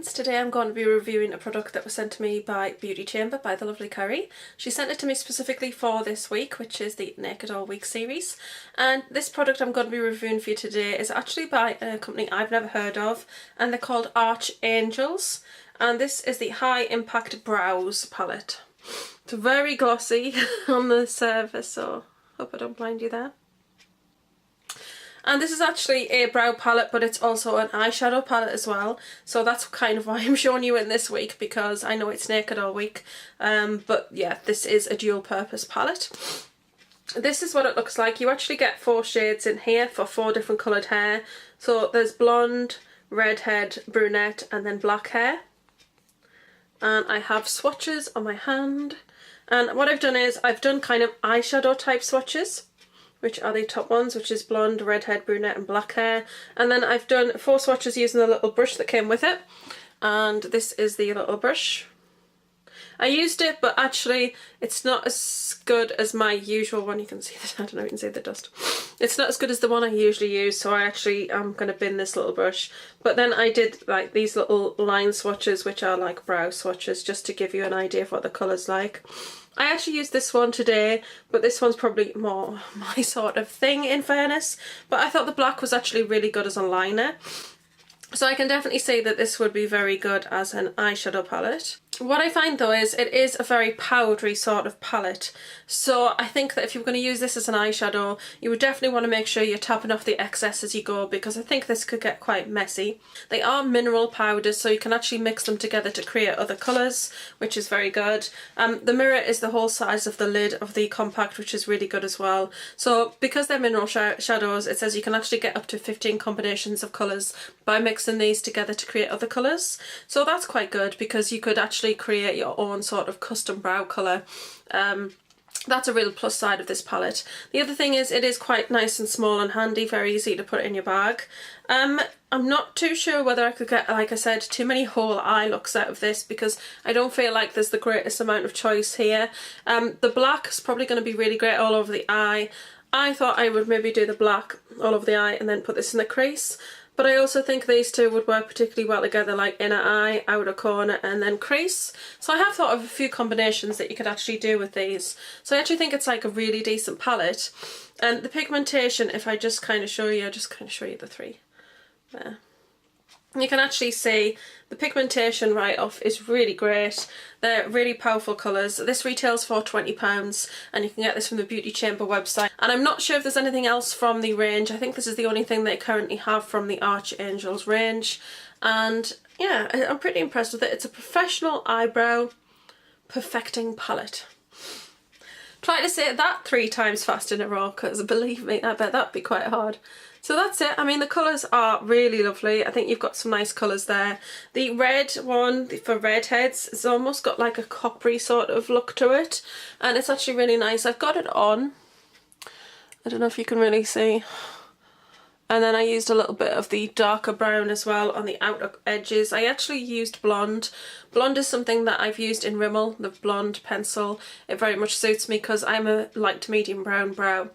friends, today I'm going to be reviewing a product that was sent to me by Beauty Chamber by the lovely Kerry. She sent it to me specifically for this week, which is the Naked All Week series, and this product I'm going to be reviewing for you today is actually by a company I've never heard of, and they're called Arch Angelz, and this is the High Impact Brows palette. It's very glossy on the surface, so hope I don't blind you there. And this is actually a brow palette, but it's also an eyeshadow palette as well. So that's kind of why I'm showing you it this week, because I know it's Naked All Week. But yeah, this is a dual purpose palette. This is what it looks like. You actually get 4 shades in here for 4 different coloured hair. So there's blonde, redhead, brunette, and then black hair. And I have swatches on my hand. And what I've done is I've done kind of eyeshadow type swatches, which are the top ones, which is blonde, redhead, brunette and black hair. And then I've done 4 swatches using the little brush that came with it. And this is the little brush. I used it, but actually it's not as good as my usual one. You can see that, I don't know if you can see the dust. It's not as good as the one I usually use, so I actually am going to bin this little brush. But then I did like these little line swatches, which are like brow swatches, just to give you an idea of what the colour's like. I actually used this one today, but this one's probably more my sort of thing, in fairness. But I thought the black was actually really good as a liner. So I can definitely say that this would be very good as an eyeshadow palette. What I find though is it is a very powdery sort of palette. So I think that if you're going to use this as an eyeshadow, you would definitely want to make sure you're tapping off the excess as you go, because I think this could get quite messy. They are mineral powders, so you can actually mix them together to create other colours, which is very good. The mirror is the whole size of the lid of the compact, which is really good as well. So because they're mineral shadows, it says you can actually get up to 15 combinations of colours by mixing these together to create other colours. So that's quite good, because you could actually create your own sort of custom brow colour. That's a real plus side of this palette. The other thing is it is quite nice and small and handy, very easy to put in your bag. I'm not too sure whether I could get, like I said, too many whole eye looks out of this, because I don't feel like there's the greatest amount of choice here. The black is probably going to be really great all over the eye. I thought I would maybe do the black all over the eye and then put this in the crease. But I also think these two would work particularly well together, like inner eye, outer corner and then crease. So I have thought of a few combinations that you could actually do with these. So I actually think it's like a really decent palette. And the pigmentation, if I just kind of show you, I'll just kind of show you the 3 there. You can actually see the pigmentation right off is really great. They're really powerful colours. This retails for £20 and you can get this from the Beauty Chamber website. And I'm not sure if there's anything else from the range. I think this is the only thing they currently have from the Arch Angelz range. And yeah, I'm pretty impressed with it. It's a professional eyebrow perfecting palette. Try to say that 3 times fast in a row, because believe me, I bet that'd be quite hard. So that's it. I mean, the colours are really lovely. I think you've got some nice colours there. The red one for redheads, it's almost got like a coppery sort of look to it, and it's actually really nice. I've got it on. I don't know if you can really see. And then I used a little bit of the darker brown as well on the outer edges. I actually used blonde. Blonde is something that I've used in Rimmel, the blonde pencil. It very much suits me because I'm a light to medium brown brow.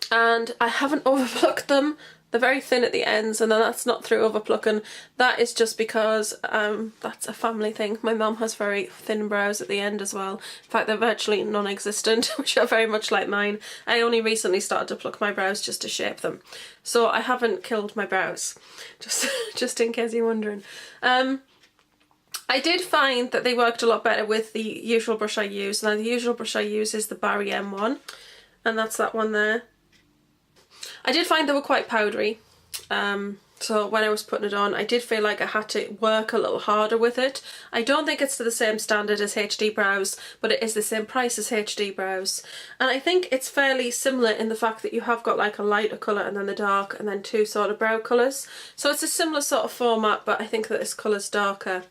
And I haven't overplucked them. They're very thin at the ends, and then that's not through overplucking. That is just because that's a family thing. My mum has very thin brows at the end as well. In fact, they're virtually non-existent, which are very much like mine. I only recently started to pluck my brows just to shape them. So I haven't killed my brows, just in case you're wondering. I did find that they worked a lot better with the usual brush I use. Now the usual brush I use is the Barry M1, and that's that one there. I did find they were quite powdery, so when I was putting it on I did feel like I had to work a little harder with it. I don't think it's to the same standard as HD brows, but it is the same price as HD brows. And I think it's fairly similar in the fact that you have got like a lighter colour and then the dark and then 2 sort of brow colours. So it's a similar sort of format, but I think that this colour's darker.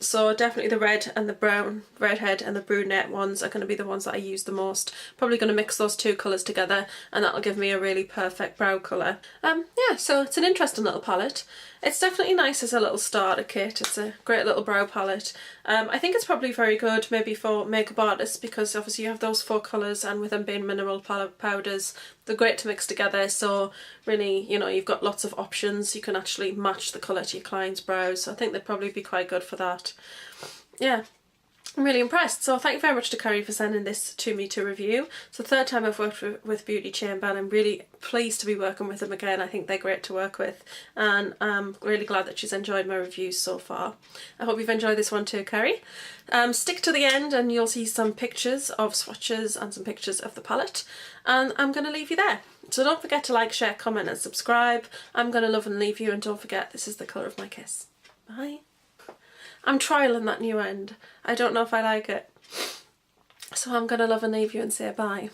So definitely the red and the brown, redhead and the brunette ones are going to be the ones that I use the most. Probably going to mix those 2 colours together and that'll give me a really perfect brow colour. Yeah, so it's an interesting little palette. It's definitely nice as a little starter kit. It's a great little brow palette. I think it's probably very good maybe for makeup artists, because obviously you have those 4 colours, and with them being mineral powders, They're great to mix together, so really, you know, you've got lots of options. You can actually match the colour to your client's brows, so I think they'd probably be quite good for that. Yeah, I'm really impressed. So thank you very much to Kerry for sending this to me to review. It's the third time I've worked with Beauty Chamber, and I'm really pleased to be working with them again. I think they're great to work with, and I'm really glad that she's enjoyed my reviews so far. I hope you've enjoyed this one too, Kerry. Stick to the end and you'll see some pictures of swatches and some pictures of the palette, and I'm going to leave you there. So don't forget to like, share, comment and subscribe. I'm going to love and leave you, and don't forget, this is the colour of my kiss. Bye. I'm trialling that new end. I don't know if I like it. So I'm going to love and leave you and say bye.